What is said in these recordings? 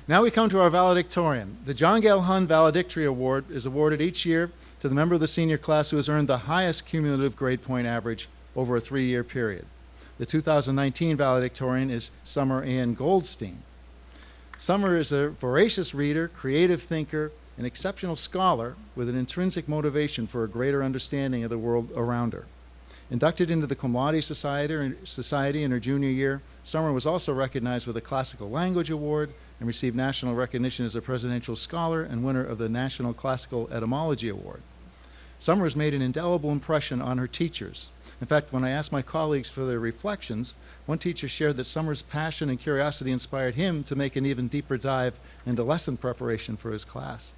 Now we come to our valedictorian. The John Gale Hun Valedictory Award is awarded each year to the member of the senior class who has earned the highest cumulative grade point average over a 3-year period. The 2019 valedictorian is Summer Ann Goldstein. Summer is a voracious reader, creative thinker, an exceptional scholar with an intrinsic motivation for a greater understanding of the world around her. Inducted into the Cum Laude Society in her junior year, Summer was also recognized with a Classical Language Award and received national recognition as a presidential scholar and winner of the National Classical Etymology Award. Summer has made an indelible impression on her teachers. In fact, when I asked my colleagues for their reflections, one teacher shared that Summer's passion and curiosity inspired him to make an even deeper dive into lesson preparation for his class.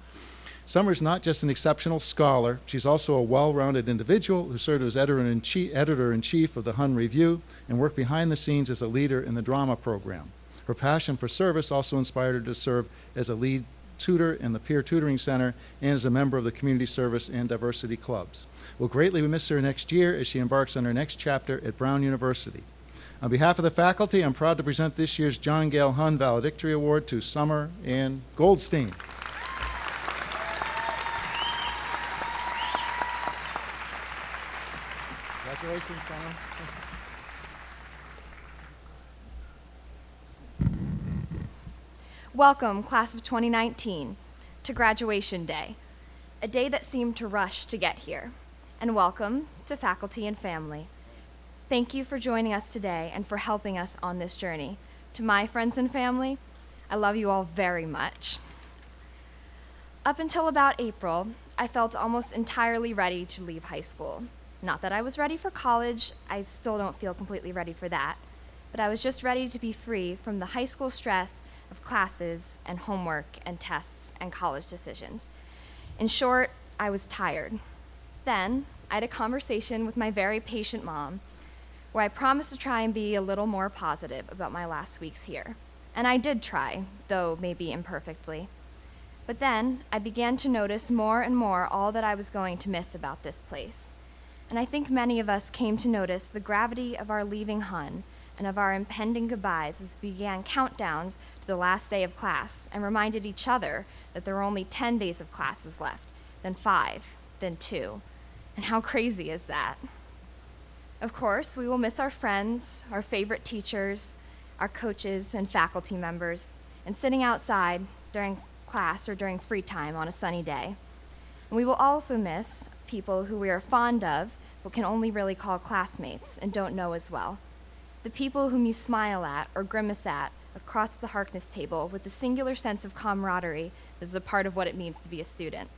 Summer's not just an exceptional scholar, she's also a well-rounded individual who served as editor-in-chief of the Hun Review and worked behind the scenes as a leader in the drama program. Her passion for service also inspired her to serve as a lead tutor in the Peer Tutoring Center and as a member of the Community Service and Diversity Clubs. We'll greatly miss her next year as she embarks on her next chapter at Brown University. On behalf of the faculty, I'm proud to present this year's John Gale Hun Valedictory Award to Summer Ann Goldstein. Congratulations, Summer. Welcome, class of 2019, to graduation day, a day that seemed to rush to get here. And welcome to faculty and family. Thank you for joining us today and for helping us on this journey. To my friends and family, I love you all very much. Up until about April, I felt almost entirely ready to leave high school. Not that I was ready for college, I still don't feel completely ready for that, but I was just ready to be free from the high school stress of classes and homework and tests and college decisions. In short, I was tired. Then, I had a conversation with my very patient mom where I promised to try and be a little more positive about my last weeks here. And I did try, though maybe imperfectly. But then, I began to notice more and more all that I was going to miss about this place. And I think many of us came to notice the gravity of our leaving Hun and of our impending goodbyes as we began countdowns to the last day of class and reminded each other that there were only 10 days of classes left, then 5, then 2. And how crazy is that? Of course, we will miss our friends, our favorite teachers, our coaches and faculty members, and sitting outside during class or during free time on a sunny day. And we will also miss people who we are fond of but can only really call classmates and don't know as well. The people whom you smile at or grimace at across the Harkness table with the singular sense of camaraderie that is a part of what it means to be a student.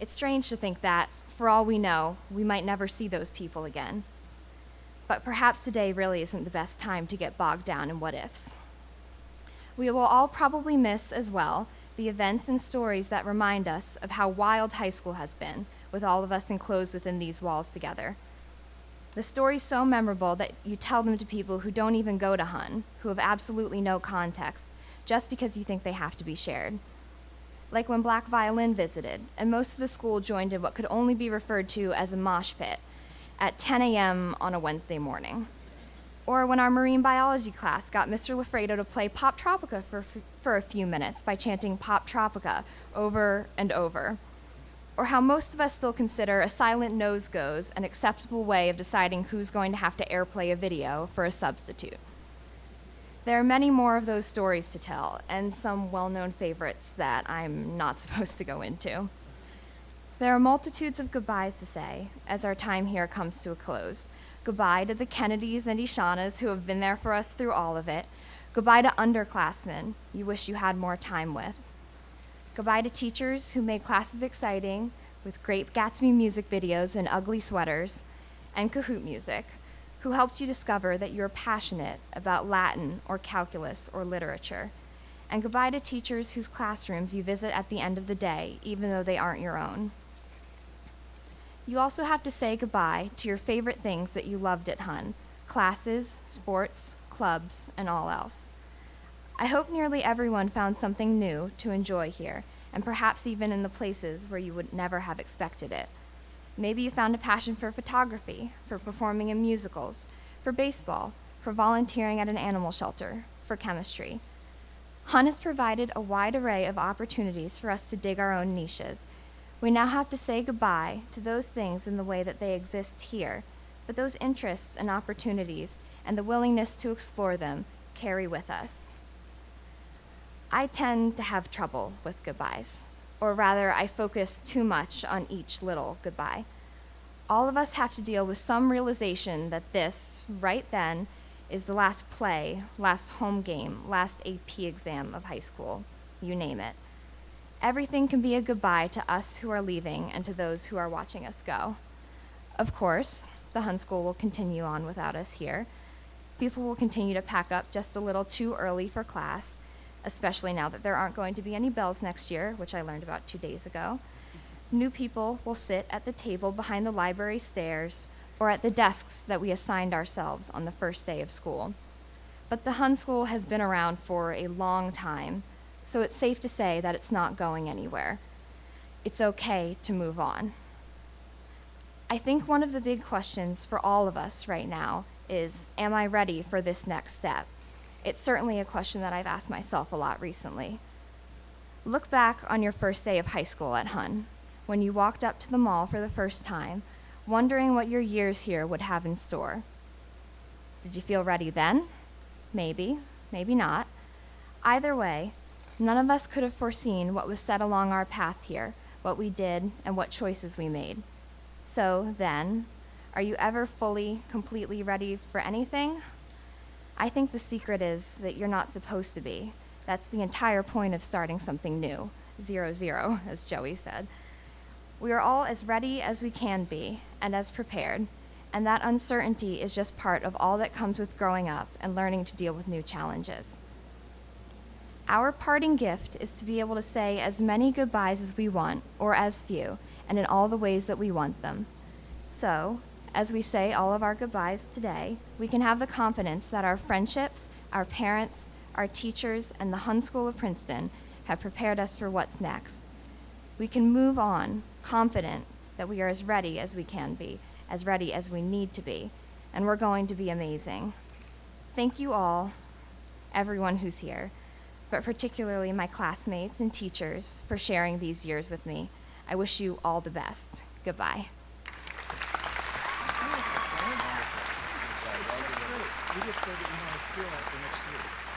It's strange to think that, for all we know, we might never see those people again. But perhaps today really isn't the best time to get bogged down in what-ifs. We will all probably miss, as well, the events and stories that remind us of how wild high school has been, with all of us enclosed within these walls together. The stories so memorable that you tell them to people who don't even go to Hun, who have absolutely no context, just because you think they have to be shared. Like when Black Violin visited, and most of the school joined in what could only be referred to as a mosh pit at 10 a.m. on a Wednesday morning. Or when our marine biology class got Mr. Lafredo to play Pop Tropica for a few minutes by chanting Pop Tropica over and over. Or how most of us still consider a silent nose goes an acceptable way of deciding who's going to have to airplay a video for a substitute. There are many more of those stories to tell, and some well-known favorites that I'm not supposed to go into. There are multitudes of goodbyes to say as our time here comes to a close. Goodbye to the Kennedys and Ishanas who have been there for us through all of it. Goodbye to underclassmen you wish you had more time with. Goodbye to teachers who made classes exciting with Great Gatsby music videos and ugly sweaters, and Kahoot music, who helped you discover that you're passionate about Latin or calculus or literature. And goodbye to teachers whose classrooms you visit at the end of the day, even though they aren't your own. You also have to say goodbye to your favorite things that you loved at Hun, classes, sports, clubs, and all else. I hope nearly everyone found something new to enjoy here, and perhaps even in the places where you would never have expected it. Maybe you found a passion for photography, for performing in musicals, for baseball, for volunteering at an animal shelter, for chemistry. Hun has provided a wide array of opportunities for us to dig our own niches. We now have to say goodbye to those things in the way that they exist here, but those interests and opportunities and the willingness to explore them carry with us. I tend to have trouble with goodbyes, or rather, I focus too much on each little goodbye. All of us have to deal with some realization that this, right then, is the last play, last home game, last AP exam of high school, you name it. Everything can be a goodbye to us who are leaving and to those who are watching us go. Of course, the Hun School will continue on without us here. People will continue to pack up just a little too early for class, especially now that there aren't going to be any bells next year, which I learned about 2 days ago. New people will sit at the table behind the library stairs or at the desks that we assigned ourselves on the first day of school. But the Hun School has been around for a long time, so it's safe to say that it's not going anywhere. It's okay to move on. I think one of the big questions for all of us right now is, am I ready for this next step? It's certainly a question that I've asked myself a lot recently. Look back on your first day of high school at Hun, when you walked up to the mall for the first time, wondering what your years here would have in store. Did you feel ready then? Maybe, maybe not. Either way, none of us could have foreseen what was set along our path here, what we did, and what choices we made. So then, are you ever fully, completely ready for anything? I think the secret is that you're not supposed to be. That's the entire point of starting something new. 0-0, as Joey said. We are all as ready as we can be and as prepared, and that uncertainty is just part of all that comes with growing up and learning to deal with new challenges. Our parting gift is to be able to say as many goodbyes as we want, or as few, and in all the ways that we want them. So, as we say all of our goodbyes today, we can have the confidence that our friendships, our parents, our teachers, and the Hun School of Princeton have prepared us for what's next. We can move on, confident that we are as ready as we can be, as ready as we need to be, and we're going to be amazing. Thank you all, everyone who's here, but particularly my classmates and teachers for sharing these years with me. I wish you all the best. Goodbye. You just said that you want to steal that for next year.